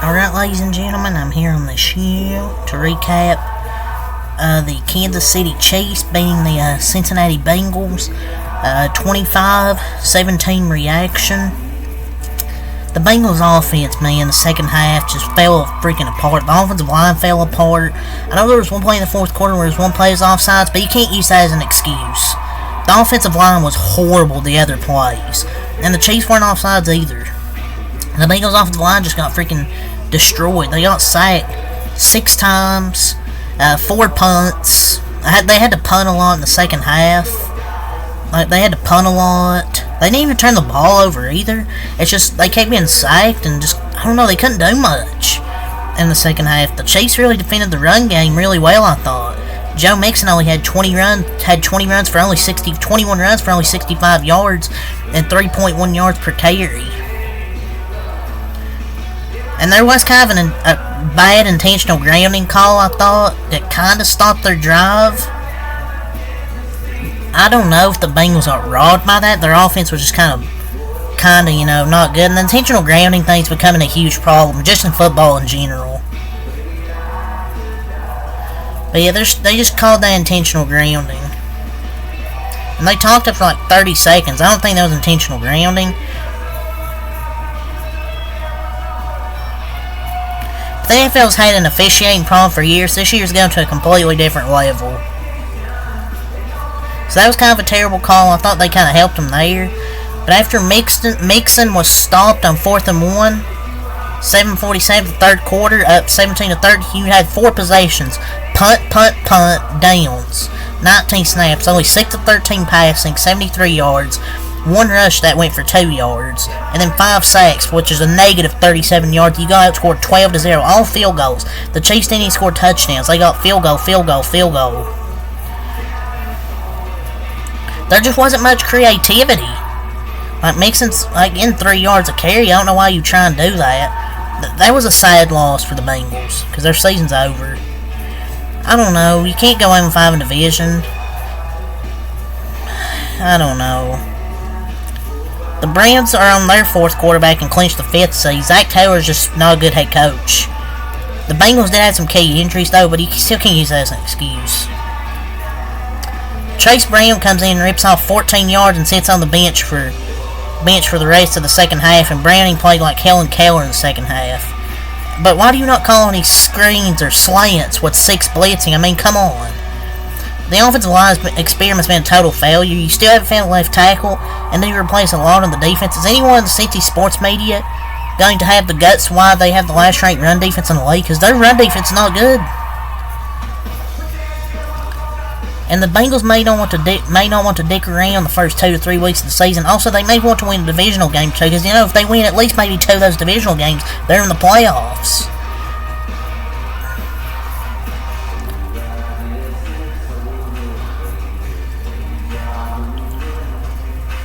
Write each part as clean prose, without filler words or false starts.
Alright, ladies and gentlemen, I'm here on the show to recap the Kansas City Chiefs beating the Cincinnati Bengals 25-17 reaction. The Bengals offense, man, the second half just fell freaking apart. The offensive line fell apart. I know there was one play in the fourth quarter where there was one play was offsides, but you can't use that as an excuse. The offensive line was horrible the other plays, and the Chiefs weren't offsides either. The Bengals offensive line just got freaking destroyed. They got sacked 6 times, 4 punts. They had to punt a lot in the second half. They had to punt a lot. They didn't even turn the ball over either. It's just they kept getting sacked and just, I don't know, they couldn't do much in the second half. The Chiefs really defended the run game really well, I thought. Joe Mixon only had 21 runs for only 65 yards and 3.1 yards per carry. And there was kind of a bad intentional grounding call, I thought, that kind of stopped their drive. I don't know if the Bengals got robbed by that. Their offense was just kind of, not good. And the intentional grounding thing's becoming a huge problem, just in football in general. But yeah, they just called that intentional grounding. And they talked up for like 30 seconds. I don't think that was intentional grounding. The NFL's had an officiating problem for years. This year's going to a completely different level. So that was kind of a terrible call. I thought they kind of helped them there. But after Mixon was stopped on 4th and 1, 7:47 the third quarter, up 17-30, you had 4 possessions. Punt, downs. 19 snaps, only 6-13 passing, 73 yards. 1 rush that went for 2 yards, and then 5 sacks, which is a negative 37 yards. You got outscored 12-0, all field goals. The Chiefs didn't even score touchdowns. They got field goal. There just wasn't much creativity. Like Mixon's in 3 yards of carry. I don't know why you try and do that. That was a sad loss for the Bengals because their season's over. I don't know. You can't go 0-5 in division. I don't know. The Browns are on their 4th quarterback and clinched the 5th seed. Zach Taylor's just not a good head coach. The Bengals did have some key injuries though, but he still can't use that as an excuse. Chase Brown comes in and rips off 14 yards and sits on the bench for the rest of the second half, and Browning played like Helen Keller in the second half. But why do you not call any screens or slants with 6 blitzing? I mean, come on. The offensive line experiment's been a total failure. You still haven't found a left tackle, and then you replace a lot on the defense. Is anyone in the Cincy sports media going to have the guts why they have the last ranked run defense in the league? Because their run defense is not good. And the Bengals may not want to dick around the first 2 to 3 weeks of the season. Also, they may want to win a divisional game too, because if they win at least maybe 2 of those divisional games, they're in the playoffs.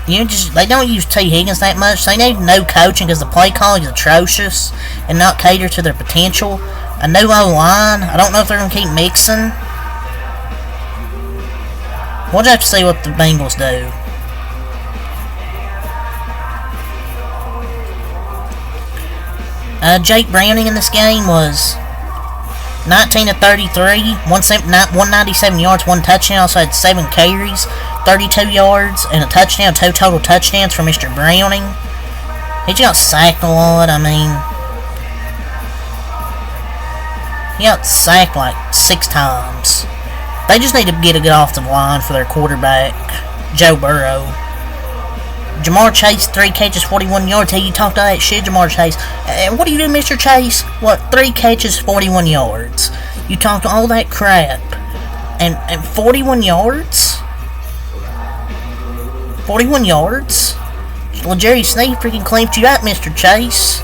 They don't use T. Higgins that much. They need no coaching because the play calling is atrocious and not cater to their potential. A new O-line. I don't know if they're going to keep Mixon. We'll just have to see what the Bengals do. Jake Browning in this game was 19-33, 197 yards, 1 touchdown. Also had 7 carries, 32 yards, and a touchdown. 2 total touchdowns for Mr. Browning. He just got sacked a lot. I mean, he got sacked like 6 times. They just need to get a good offensive line for their quarterback, Joe Burrow. Jamar Chase, 3 catches, 41 yards. Hey, you talk that shit, Jamar Chase. What do you do, Mr. Chase? 3 catches, 41 yards. You talked all that crap. And 41 yards? 41 yards? Well, Jerry Sneed freaking clamped you out, Mr. Chase.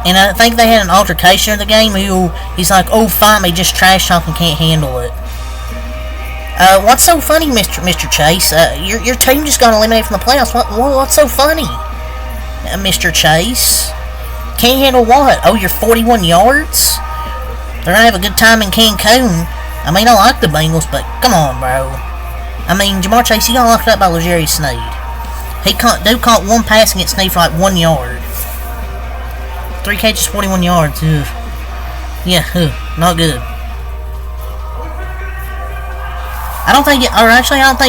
And I think they had an altercation in the game. He's like, "Oh, fight me, just trash talking, can't handle it." What's so funny, Mr. Chase? Your team just got eliminated from the playoffs. What's so funny, Mr. Chase? Can't handle what? Oh, you're 41 yards? They're gonna have a good time in Cancun. I mean, I like the Bengals, but come on, bro. I mean, Jamar Chase, he got locked up by L'Jarius Sneed. Dude caught one pass against Sneed for like 1 yard. 3 catches, 41 yards. Ugh. Yeah, not good. I don't think it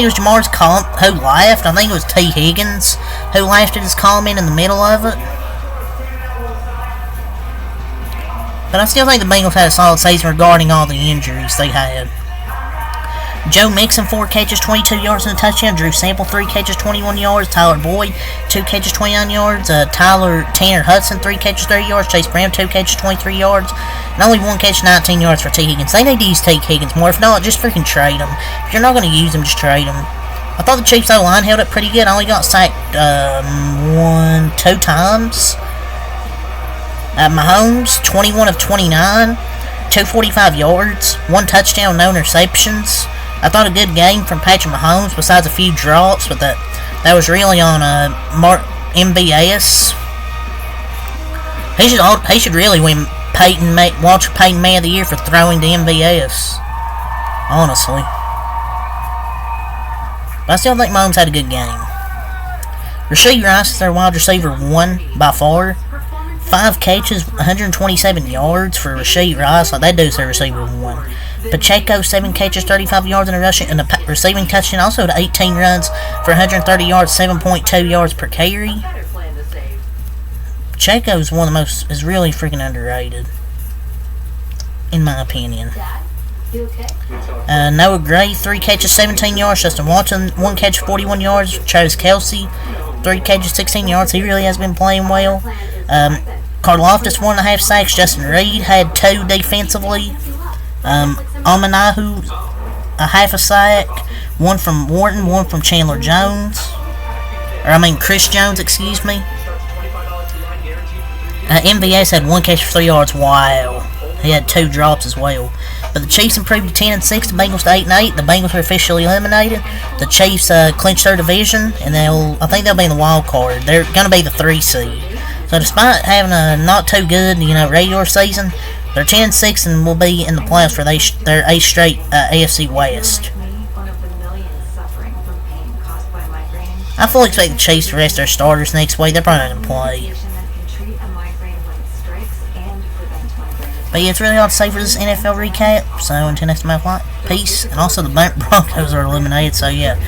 was Jamar's comment who laughed. I think it was T. Higgins who laughed at his comment in the middle of it. But I still think the Bengals had a solid season regarding all the injuries they had. Joe Mixon, 4 catches, 22 yards and a touchdown. Drew Sample, 3 catches, 21 yards. Tyler Boyd, 2 catches, 29 yards. Tanner Hudson, 3 catches, 30 yards. Chase Brown, 2 catches, 23 yards. And only 1 catch, 19 yards for T. Higgins. They need to use T. Higgins more. If not, just freaking trade him. If you're not going to use him, just trade him. I thought the Chiefs O-line held up pretty good. I only got sacked 2 times. Mahomes, 21 of 29. 245 yards. 1 touchdown, no interceptions. I thought a good game from Patrick Mahomes, besides a few drops, but that was really on MBS. He should really win Walter Payton Man of the Year for throwing to MBS. Honestly. But I still think Mahomes had a good game. Rashee Rice is their wide receiver 1 by far. 5 catches, 127 yards for Rashee Rice. Like, that dude's their receiver 1. Pacheco, 7 catches, 35 yards in a rushing and a receiving touchdown. Also to 18 runs for 130 yards, 7.2 yards per carry. Pacheco's is really freaking underrated, in my opinion. Noah Gray, 3 catches, 17 yards. Justin Watson, 1 catch, 41 yards. Travis Kelce, 3 catches, 16 yards. He really has been playing well. Karlaftis, 1.5 sacks. Justin Reed had 2 defensively. Amanahu, a half a sack. 1 from Wharton, 1 from Chandler Jones. Chris Jones, excuse me. MVS had 1 catch for 3 yards. Wow. He had 2 drops as well. But the Chiefs improved to 10-6, the Bengals to 8-8. The Bengals were officially eliminated. The Chiefs clinched their division, and I think they'll be in the wild card. They're going to be the 3 seed. So despite having a not too good, regular season, they're 10-6 and will be in the playoffs for their 8th straight AFC West. I fully expect the Chiefs to rest their starters next week. They're probably not going to play. But yeah, it's really hard to say for this NFL recap. So until next time, peace. And also the Broncos are eliminated. So yeah.